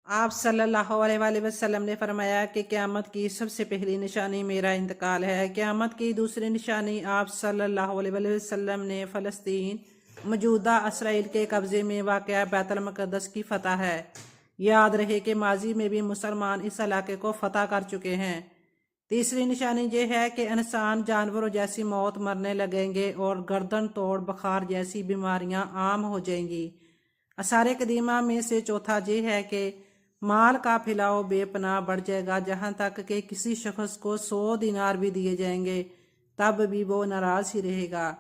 آپ صلی اللہ علیہ وسلم نے فرمایا کہ قیامت کی سب سے پہلی نشانی میرا انتقال ہے۔ قیامت کی دوسری نشانی آپ صلی اللہ علیہ وسلم نے فلسطین موجودہ اسرائیل کے قبضے میں واقع بیت المقدس کی فتح ہے۔ یاد رہے کہ ماضی میں بھی مسلمان اس علاقے کو فتح کر چکے ہیں۔ تیسری نشانی یہ ہے کہ انسان جانوروں جیسی موت مرنے لگیں گے اور گردن توڑ بخار جیسی بیماریاں عام ہو جائیں گی۔ آثار قدیمہ میں سے چوتھا یہ ہے کہ مال کا پھیلاؤ بے پناہ بڑھ جائے گا، جہاں تک کہ کسی شخص کو 100 دینار بھی دیے جائیں گے تب بھی وہ ناراض ہی رہے گا۔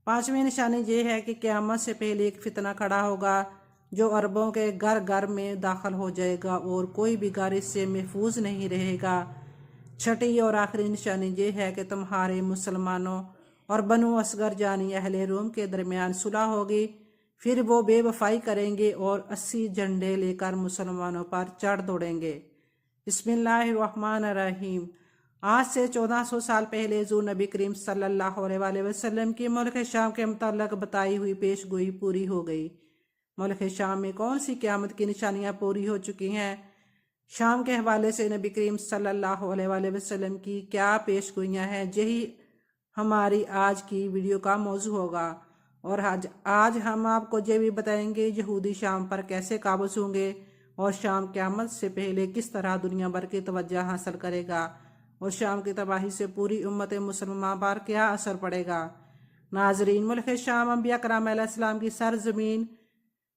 پانچویں نشانی یہ ہے کہ قیامت سے پہلے ایک فتنہ کھڑا ہوگا جو عربوں کے گھر گھر میں داخل ہو جائے گا اور کوئی بھی گھر اس سے محفوظ نہیں رہے گا۔ چھٹی اور آخری نشانی یہ ہے کہ تمہارے مسلمانوں اور بنو اصغر جانی اہل روم کے درمیان صلح ہوگی، پھر وہ بے وفائی کریں گے اور 80 جھنڈے لے کر مسلمانوں پر چڑھ دوڑیں گے۔ بسم اللہ الرحمن الرحیم۔ آج سے 1400 سال پہلے حضور نبی کریم صلی اللہ علیہ وسلم کی ملک شام کے متعلق بتائی ہوئی پیش گوئی پوری ہو گئی۔ ملک شام میں کون سی قیامت کی نشانیاں پوری ہو چکی ہیں؟ شام کے حوالے سے نبی کریم صلی اللہ علیہ وسلم کی کیا پیش گوئیاں ہیں، یہی ہماری آج کی ویڈیو کا موضوع ہوگا۔ اور آج ہم آپ کو یہ بھی بتائیں گے یہودی شام پر کیسے قابض ہوں گے اور شام قیامت سے پہلے کس طرح دنیا بھر کی توجہ حاصل کرے گا اور شام کی تباہی سے پوری امت مسلمہ پر کیا اثر پڑے گا۔ ناظرین، ملک شام انبیاء کرام علیہ السلام کی سرزمین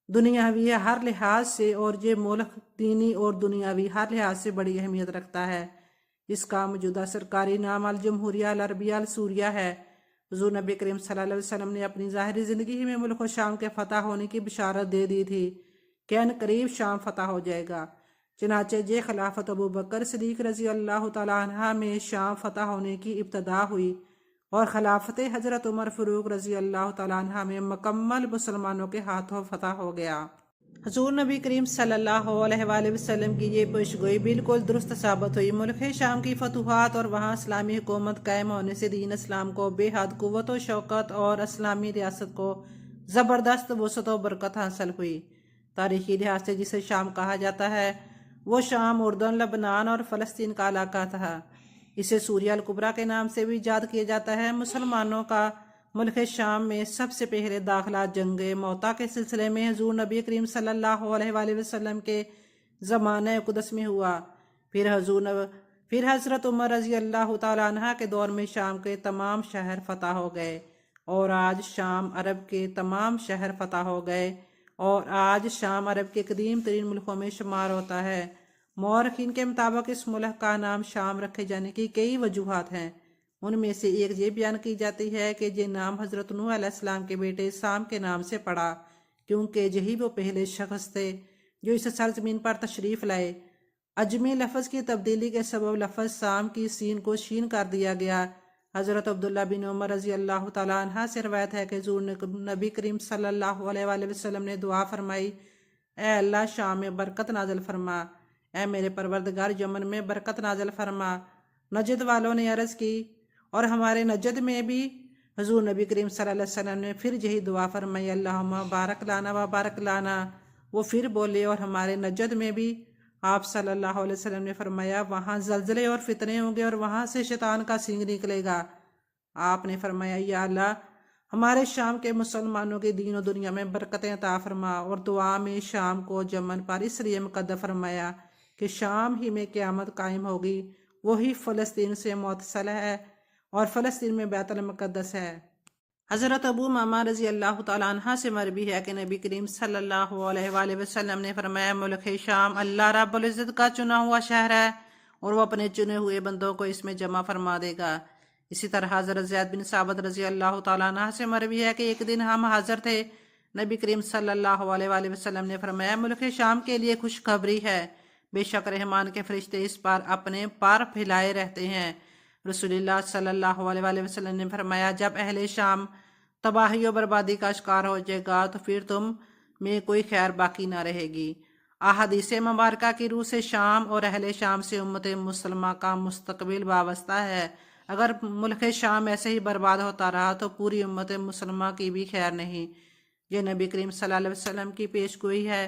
دنیاوی ہر لحاظ سے، اور یہ ملک دینی اور دنیاوی ہر لحاظ سے بڑی اہمیت رکھتا ہے۔ اس کا موجودہ سرکاری نام الجمہوریہ العربیہ السوریہ ہے۔ حضور نبی کریم صلی اللہ علیہ وسلم نے اپنی ظاہری زندگی ہی میں ملک و شام کے فتح ہونے کی بشارت دے دی تھی کہ ان قریب شام فتح ہو جائے گا۔ چنانچہ یہ خلافت ابو بکر صدیق رضی اللہ تعالیٰ عنہ میں شام فتح ہونے کی ابتدا ہوئی اور خلافت حضرت عمر فاروق رضی اللہ تعالیٰ عنہ میں مکمل مسلمانوں کے ہاتھوں فتح ہو گیا۔ حضور نبی کریم صلی اللہ علیہ وسلم کی یہ پیشگوئی بالکل درست ثابت ہوئی۔ ملک شام کی فتوحات اور وہاں اسلامی حکومت قائم ہونے سے دین اسلام کو بے حد قوت و شوکت اور اسلامی ریاست کو زبردست وسعت و برکت حاصل ہوئی۔ تاریخی لحاظ سے جسے شام کہا جاتا ہے وہ شام، اردن، لبنان اور فلسطین کا علاقہ تھا۔ اسے سوریہ الکبریٰ کے نام سے بھی یاد کیا جاتا ہے۔ مسلمانوں کا ملک شام میں سب سے پہلے داخلہ جنگ موتا کے سلسلے میں حضور نبی کریم صلی اللہ علیہ وسلم کے زمانہ قدس میں ہوا۔ پھر حضرت عمر رضی اللہ تعالیٰ عنہ کے دور میں شام کے تمام شہر فتح ہو گئے اور آج شام عرب کے تمام شہر فتح ہو گئے اور آج شام عرب کے قدیم ترین ملکوں میں شمار ہوتا ہے۔ مورخین کے مطابق اس ملک کا نام شام رکھے جانے کی کئی وجوہات ہیں۔ ان میں سے ایک یہ بیان کی جاتی ہے کہ یہ نام حضرت نوح علیہ السلام کے بیٹے سام کے نام سے پڑا، کیونکہ یہی وہ پہلے شخص تھے جو اس سرزمین پر تشریف لائے۔ عجمی لفظ کی تبدیلی کے سبب لفظ سام کی سین کو شین کر دیا گیا۔ حضرت عبداللہ بن عمر رضی اللہ تعالیٰ عنہ سے روایت ہے کہ حضور نبی کریم صلی اللہ علیہ وسلم نے دعا فرمائی، اے اللہ شام میں برکت نازل فرما، اے میرے پروردگار یمن میں برکت نازل فرما۔ نجد والوں نے عرض کی، اور ہمارے نجد میں بھی حضور نبی کریم صلی اللہ علیہ وسلم نے پھر یہی دعا فرمائی، اللہم بارک لانا و بارک لانا۔ وہ پھر بولے، اور ہمارے نجد میں بھی آپ صلی اللہ علیہ وسلم نے فرمایا، وہاں زلزلے اور فتنے ہوں گے اور وہاں سے شیطان کا سینگ نکلے گا۔ آپ نے فرمایا، یا اللہ ہمارے شام کے مسلمانوں کے دین و دنیا میں برکتیں عطا فرما، اور دعا میں شام کو یمن پر اس لیے مقدر فرمایا کہ شام ہی میں قیامت قائم ہوگی۔ وہی فلسطین سے متصل ہے اور فلسطین میں بیت المقدس ہے۔ حضرت ابو امامہ رضی اللہ تعالیٰ عنہ سے مروی ہے کہ نبی کریم صلی اللہ علیہ وسلم نے فرمایا، ملک شام اللہ رب العزت کا چنا ہوا شہر ہے اور وہ اپنے چنے ہوئے بندوں کو اس میں جمع فرما دے گا۔ اسی طرح حضرت زید بن ثابت رضی اللہ تعالیٰ عنہ سے مروی ہے کہ ایک دن ہم حاضر تھے، نبی کریم صلی اللہ علیہ وسلم نے فرمایا، ملک شام کے لیے خوشخبری ہے، بے شک رحمان کے فرشتے اس پر اپنے پر پھیلائے رہتے ہیں۔ رسول اللہ صلی اللہ علیہ وسلم نے فرمایا، جب اہل شام تباہی و بربادی کا شکار ہو جائے گا تو پھر تم میں کوئی خیر باقی نہ رہے گی۔ احادیث مبارکہ کی روح سے شام اور اہل شام سے امت مسلمہ کا مستقبل وابستہ ہے۔ اگر ملک شام ایسے ہی برباد ہوتا رہا تو پوری امت مسلمہ کی بھی خیر نہیں۔ یہ نبی کریم صلی اللہ علیہ وسلم کی پیش گوئی ہے۔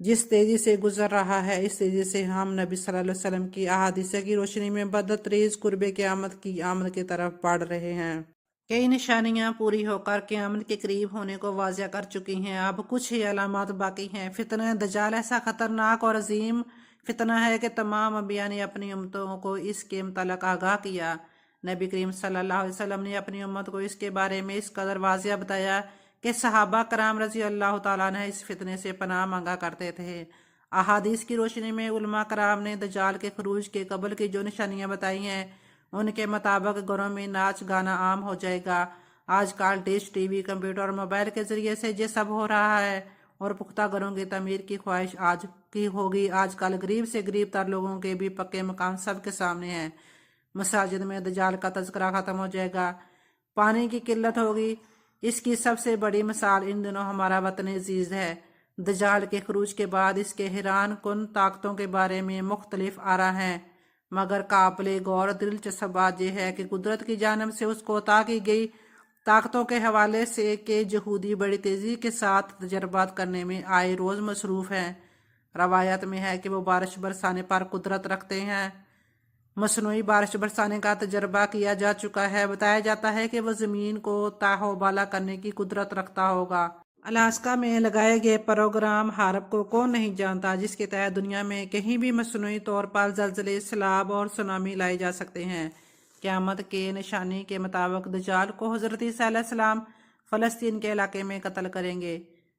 جس تیزی سے گزر رہا ہے اس تیزی سے ہم نبی صلی اللہ علیہ وسلم کی احادیث کی روشنی میں بدتریز قرب قیامت کی آمد کی طرف بڑھ رہے ہیں۔ کئی نشانیاں پوری ہو کر قیامت کے قریب ہونے کو واضح کر چکی ہیں، اب کچھ ہی علامات باقی ہیں۔ فتنہ دجال ایسا خطرناک اور عظیم فتنہ ہے کہ تمام انبیاء نے اپنی امتوں کو اس کے متعلق آگاہ کیا۔ نبی کریم صلی اللہ علیہ وسلم نے اپنی امت کو اس کے بارے میں اس قدر واضح بتایا کہ صحابہ کرام رضی اللہ تعالیٰ عنہ اس فتنے سے پناہ مانگا کرتے تھے۔ احادیث کی روشنی میں علماء کرام نے دجال کے خروج کے قبل کی جو نشانیاں بتائی ہیں ان کے مطابق گھروں میں ناچ گانا عام ہو جائے گا۔ آج کل ڈش، ٹی وی، کمپیوٹر اور موبائل کے ذریعے سے یہ سب ہو رہا ہے اور پختہ گھروں کی تعمیر کی خواہش آج کی ہوگی۔ آج کل غریب سے غریب تر لوگوں کے بھی پکے مکان سب کے سامنے ہیں۔ مساجد میں دجال کا تذکرہ ختم ہو جائے گا، پانی کی قلت ہوگی۔ اس کی سب سے بڑی مثال ان دنوں ہمارا وطن عزیز ہے۔ دجال کے خروج کے بعد اس کے حیران کن طاقتوں کے بارے میں مختلف آراء ہیں، مگر قابل غور دلچسپ بات یہ ہے کہ قدرت کی جانب سے اس کو عطا کی گئی طاقتوں کے حوالے سے کہ یہودی بڑی تیزی کے ساتھ تجربات کرنے میں آئے روز مصروف ہیں۔ روایت میں ہے کہ وہ بارش برسانے پر قدرت رکھتے ہیں۔ مصنوعی بارش برسانے کا تجربہ کیا جا چکا ہے۔ بتایا جاتا ہے کہ وہ زمین کو تاہو بالا کرنے کی قدرت رکھتا ہوگا۔ الاسکا میں لگائے گئے پروگرام ہارپ کو کون نہیں جانتا، جس کے تحت دنیا میں کہیں بھی مصنوعی طور پر زلزلے، سیلاب اور سونامی لائے جا سکتے ہیں۔ قیامت کے نشانی کے مطابق دجال کو حضرت عیسیٰ علیہ السلام فلسطین کے علاقے میں قتل کریں گے۔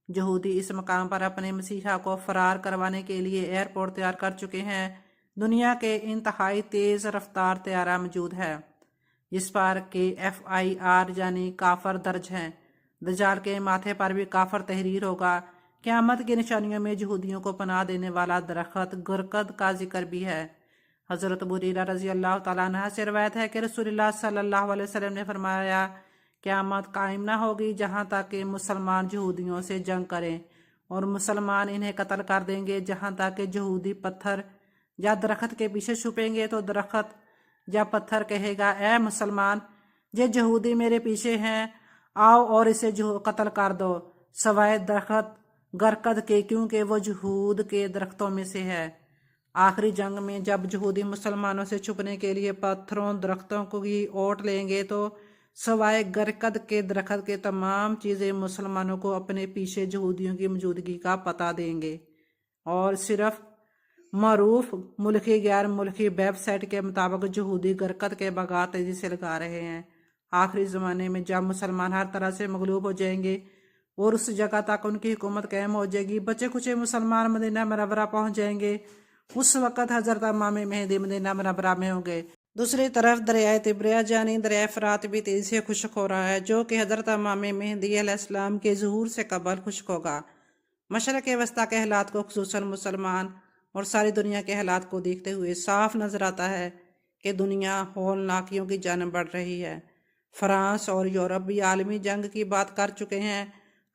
یہودی اس مقام پر اپنے مسیحا کو فرار کروانے کے لیے ایئرپورٹ تیار کر چکے ہیں۔ دنیا کے انتہائی تیز رفتار طیارہ موجود ہے جس پر KFIR یعنی کافر درج ہیں۔ دجال کے ماتھے پر بھی کافر تحریر ہوگا۔ قیامت کی نشانیوں میں یہودیوں کو پناہ دینے والا درخت گرکد کا ذکر بھی ہے۔ حضرت ابو ہریرہ رضی اللہ تعالیٰ عنہ سے روایت ہے کہ رسول اللہ صلی اللہ علیہ وسلم نے فرمایا، قیامت قائم نہ ہوگی جہاں تک کہ مسلمان یہودیوں سے جنگ کریں، اور مسلمان انہیں قتل کر دیں گے جہاں تک کہ یہودی پتھر یا درخت کے پیچھے چھپیں گے تو درخت یا پتھر کہے گا، اے مسلمان، یہ یہودی میرے پیچھے ہیں، آؤ اور اسے قتل کر دو، سوائے درخت گرکد کے، کیونکہ وہ یہود کے درختوں میں سے ہے۔ آخری جنگ میں جب یہودی مسلمانوں سے چھپنے کے لیے پتھروں درختوں کو ہی اوٹ لیں گے تو سوائے گرکد کے درخت کے تمام چیزیں مسلمانوں کو اپنے پیچھے یہودیوں کی موجودگی کا پتہ دیں گے، اور صرف معروف ملکی غیر ملکی ویب سائٹ کے مطابق یہودی گرکد کے باغات تیزی سے لگا رہے ہیں۔ آخری زمانے میں جب مسلمان ہر طرح سے مغلوب ہو جائیں گے اور اس جگہ تک ان کی حکومت قائم ہو جائے گی، بچے کچے مسلمان مدینہ منورہ پہنچ جائیں گے، اس وقت حضرت امام مہدی مدینہ منورہ میں ہوں گے۔ دوسری طرف دریائے تبریہ یعنی دریائے فرات بھی تیزی سے خشک ہو رہا ہے، جو کہ حضرت امام مہدی علیہ السلام کے ظہور سے قبل خشک ہوگا۔ مشرق وسطیٰ کے حالات کو خصوصاً مسلمان اور ساری دنیا کے حالات کو دیکھتے ہوئے صاف نظر آتا ہے کہ دنیا ہولناکیوں کی جانب بڑھ رہی ہے۔ فرانس اور یورپ بھی عالمی جنگ کی بات کر چکے ہیں۔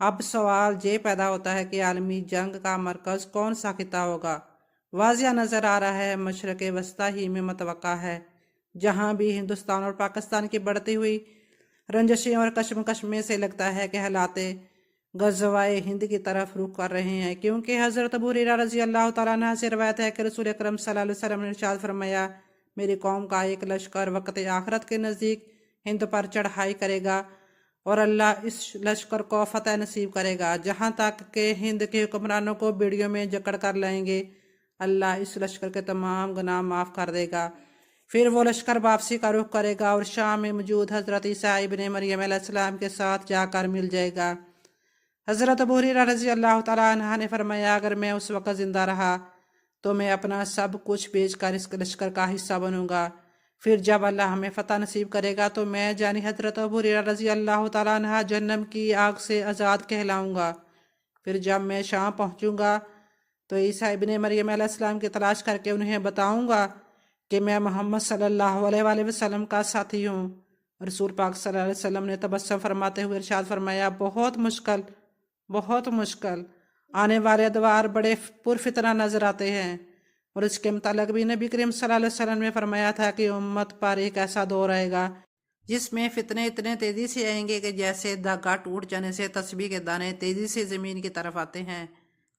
اب سوال یہ پیدا ہوتا ہے کہ عالمی جنگ کا مرکز کون سا خطہ ہوگا؟ واضح نظر آ رہا ہے مشرق وسطیٰ ہی میں متوقع ہے، جہاں بھی ہندوستان اور پاکستان کی بڑھتی ہوئی رنجشیں اور کشمکش میں سے لگتا ہے کہ حالات غزوۂ ہند کی طرف رخ کر رہے ہیں، کیونکہ حضرت ابو ہریرہ رضی اللہ تعالیٰ عنہ سے روایت ہے کہ رسول اکرم صلی اللہ علیہ وسلم نے ارشاد فرمایا، میری قوم کا ایک لشکر وقت آخرت کے نزدیک ہند پر چڑھائی کرے گا اور اللہ اس لشکر کو فتح نصیب کرے گا، جہاں تک کہ ہند کے حکمرانوں کو بیڑیوں میں جکڑ کر لائیں گے، اللہ اس لشکر کے تمام گناہ معاف کر دے گا۔ پھر وہ لشکر واپسی کا رخ کرے گا اور شام میں موجود حضرت عیسیٰ ابن مریم علیہ السلام کے ساتھ جا کر مل جائے گا۔ حضرت ابو ہریرہ رضی اللہ تعالیٰ عنہ نے فرمایا، اگر میں اس وقت زندہ رہا تو میں اپنا سب کچھ بیچ کر اس لشکر کا حصہ بنوں گا، پھر جب اللہ ہمیں فتح نصیب کرے گا تو میں یعنی حضرت ابو ہریرہ رضی اللہ تعالیٰ عنہ جہنم کی آگ سے آزاد کہلاؤں گا۔ پھر جب میں شام پہنچوں گا تو عیسیٰ ابن مریم علیہ السلام کی تلاش کر کے انہیں بتاؤں گا کہ میں محمد صلی اللہ علیہ وآلہ وسلم کا ساتھی ہوں۔ رسول پاک صلی اللہ علیہ وسلم نے تبسم فرماتے ہوئے ارشاد فرمایا، بہت مشکل آنے والے ادوار بڑے پرفتنہ نظر آتے ہیں، اور اس کے متعلق بھی نبی کریم صلی اللہ علیہ وسلم نے فرمایا تھا کہ امت پر ایک ایسا دور آئے گا جس میں فتنے اتنے تیزی سے آئیں گے کہ جیسے دھاگا ٹوٹ جانے سے تسبیح کے دانے تیزی سے زمین کی طرف آتے ہیں۔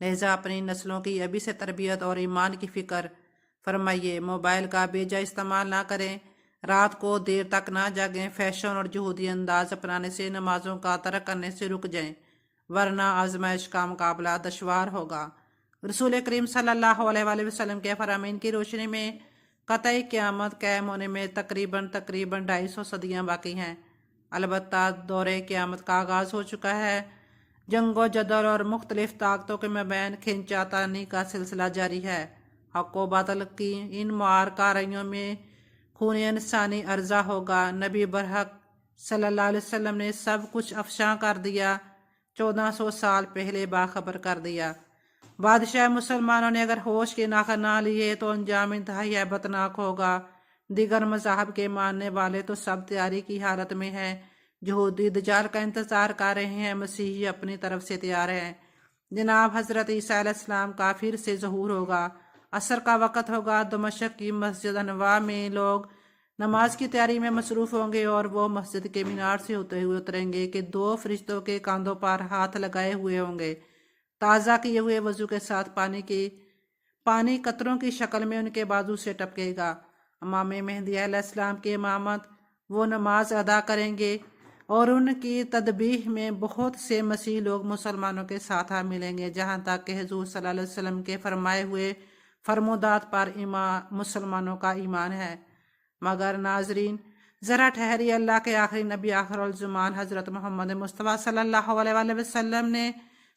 لہذا اپنی نسلوں کی ابھی سے تربیت اور ایمان کی فکر فرمائیے۔ موبائل کا بے جا استعمال نہ کریں، رات کو دیر تک نہ جاگیں، فیشن اور جہودی انداز اپنانے سے نمازوں کا ترک کرنے سے رک جائیں، ورنہ آزمائش کا مقابلہ دشوار ہوگا۔ رسول کریم صلی اللہ علیہ وآلہ وسلم کے فرامین کی روشنی میں قطعی قیامت قائم ہونے میں تقریباً 250 صدیاں باقی ہیں۔ البتہ دور قیامت کا آغاز ہو چکا ہے۔ جنگ و جدل اور مختلف طاقتوں کے مابین کھینچا تانی کا سلسلہ جاری ہے۔ حق و باطل کی ان معرکہ ریوں میں خون انسانی ارزا ہوگا۔ نبی برحق صلی اللہ علیہ وسلم نے سب کچھ افشاں کر دیا، 1400 سال پہلے باخبر کر دیا۔ بادشاہ مسلمانوں نے اگر ہوش کے ناخن نہ لیے تو انجام انتہائی ہیبتناک ہوگا۔ دیگر مذاہب کے ماننے والے تو سب تیاری کی حالت میں ہیں، یہودی دجال کا انتظار کر رہے ہیں، مسیحی اپنی طرف سے تیار ہیں۔ جناب حضرت عیسیٰ علیہ السلام کا پھر سے ظہور ہوگا۔ عصر کا وقت ہوگا، دمشق کی مسجد انواع میں لوگ نماز کی تیاری میں مصروف ہوں گے اور وہ مسجد کے مینار سے ہوتے ہوئے اتریں گے کہ 2 فرشتوں کے کاندھوں پر ہاتھ لگائے ہوئے ہوں گے۔ تازہ کیے ہوئے وضو کے ساتھ پانی قطروں کی شکل میں ان کے بازو سے ٹپکے گا۔ امام مہدی علیہ السلام کی امامت وہ نماز ادا کریں گے اور ان کی تدبیح میں بہت سے مسیح لوگ مسلمانوں کے ساتھ ملیں گے، جہاں تک کہ حضور صلی اللہ علیہ وسلم کے فرمائے ہوئے فرمودات پر مسلمانوں کا ایمان ہے۔ مگر ناظرین، ذرا ٹھہریے، اللہ کے آخری نبی آخر الزمان حضرت محمد مصطفیٰ صلی اللہ علیہ وآلہ وسلم نے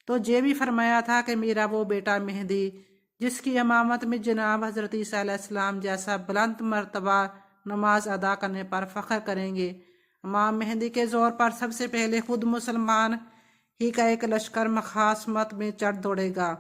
تو یہ بھی فرمایا تھا کہ میرا وہ بیٹا مہدی جس کی امامت میں جناب حضرت عیسیٰ علیہ السلام جیسا بلند مرتبہ نماز ادا کرنے پر فخر کریں گے۔ امام مہدی کے زور پر سب سے پہلے خود مسلمان ہی کا ایک لشکر مخاصمت میں چڑھ دوڑے گا۔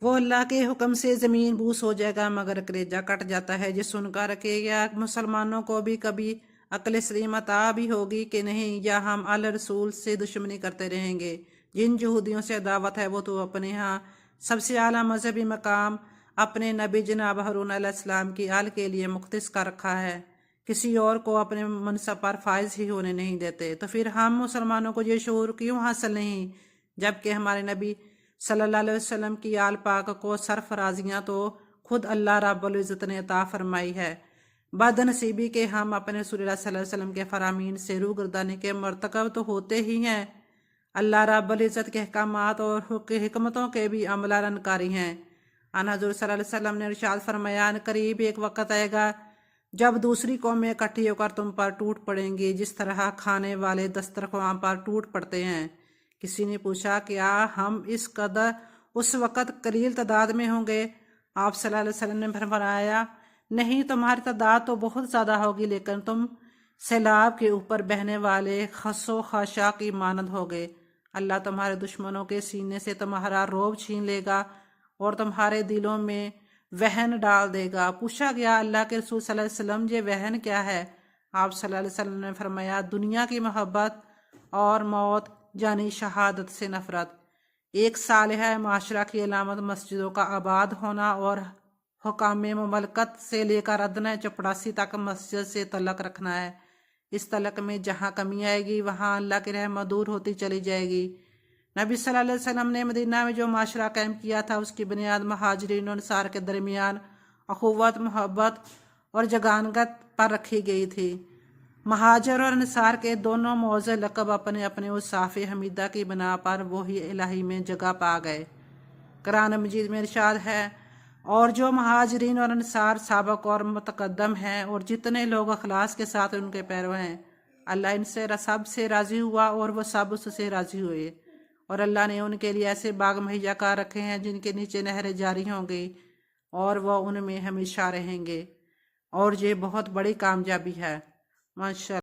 وہ اللہ کے حکم سے زمین بوس ہو جائے گا، مگر کلیجہ کٹ جاتا ہے۔ یہ سن کر کہ یا مسلمانوں کو بھی کبھی عقل سلیم عطا بھی ہوگی کہ نہیں، یا ہم اللہ رسول سے دشمنی کرتے رہیں گے۔ جن یہودیوں سے دعوت ہے وہ تو اپنے ہاں سب سے اعلیٰ مذہبی مقام اپنے نبی جناب ہارون علیہ السلام کی آل کے لیے مختص کر رکھا ہے، کسی اور کو اپنے منصب پر فائز ہی ہونے نہیں دیتے۔ تو پھر ہم مسلمانوں کو یہ شعور کیوں حاصل نہیں، جبکہ ہمارے نبی صلی اللہ علیہ وسلم کی آل پاک کو سرفرازیاں تو خود اللہ رب العزت نے عطا فرمائی ہے۔ بد نصیبی کے ہم اپنے رسول اللہ صلی اللہ علیہ وسلم کے فرامین سے روگردانی کے مرتکب تو ہوتے ہی ہیں، اللہ رب العزت کے احکامات اور حکمتوں کے بھی عملہ انکاری ہیں۔ حضور صلی اللہ علیہ وسلم نے ارشاد فرمایا، قریب ایک وقت آئے گا جب دوسری قومیں اکٹھی ہو کر تم پر ٹوٹ پڑیں گی، جس طرح کھانے والے دسترخوان پر ٹوٹ پڑتے ہیں۔ کسی نے پوچھا، کیا ہم اس وقت قلیل تعداد میں ہوں گے؟ آپ صلی اللہ علیہ وسلم نے فرمایا، نہیں، تمہاری تعداد تو بہت زیادہ ہوگی، لیکن تم سیلاب کے اوپر بہنے والے خس و خاشاک کی مانند ہوگے۔ اللہ تمہارے دشمنوں کے سینے سے تمہارا رعب چھین لے گا اور تمہارے دلوں میں وہن ڈال دے گا۔ پوچھا گیا، اللہ کے رسول صلی اللہ علیہ وسلم، یہ وہن کیا ہے؟ آپ صلی اللہ علیہ وسلم نے فرمایا، دنیا کی محبت اور موت یعنی شہادت سے نفرت۔ ایک صالحہ معاشرہ کی علامت مسجدوں کا آباد ہونا اور حکام مملکت سے لے کر ادنیٰ چپڑاسی تک مسجد سے تعلق رکھنا ہے۔ اس تعلق میں جہاں کمی آئے گی وہاں اللہ کی رحمت دور ہوتی چلی جائے گی۔ نبی صلی اللہ علیہ وسلم نے مدینہ میں جو معاشرہ قائم کیا تھا، اس کی بنیاد مہاجرین اور انصار کے درمیان اخوت، محبت اور جگانگت پر رکھی گئی تھی۔ مہاجر اور انصار کے دونوں موضع لقب اپنے اپنے اوصاف حمیدہ کی بنا پر وحی الہی میں جگہ پا گئے۔ قرآن مجید میں ارشاد ہے، اور جو مہاجرین اور انصار سابق اور متقدم ہیں اور جتنے لوگ اخلاص کے ساتھ ان کے پیرو ہیں، اللہ ان سے سب سے راضی ہوا اور وہ سب اس سے راضی ہوئے، اور اللہ نے ان کے لیے ایسے باغ مہیا کر رکھے ہیں جن کے نیچے نہریں جاری ہوں گی اور وہ ان میں ہمیشہ رہیں گے، اور یہ بہت بڑی کامیابی ہے۔ ماشاءاللہ۔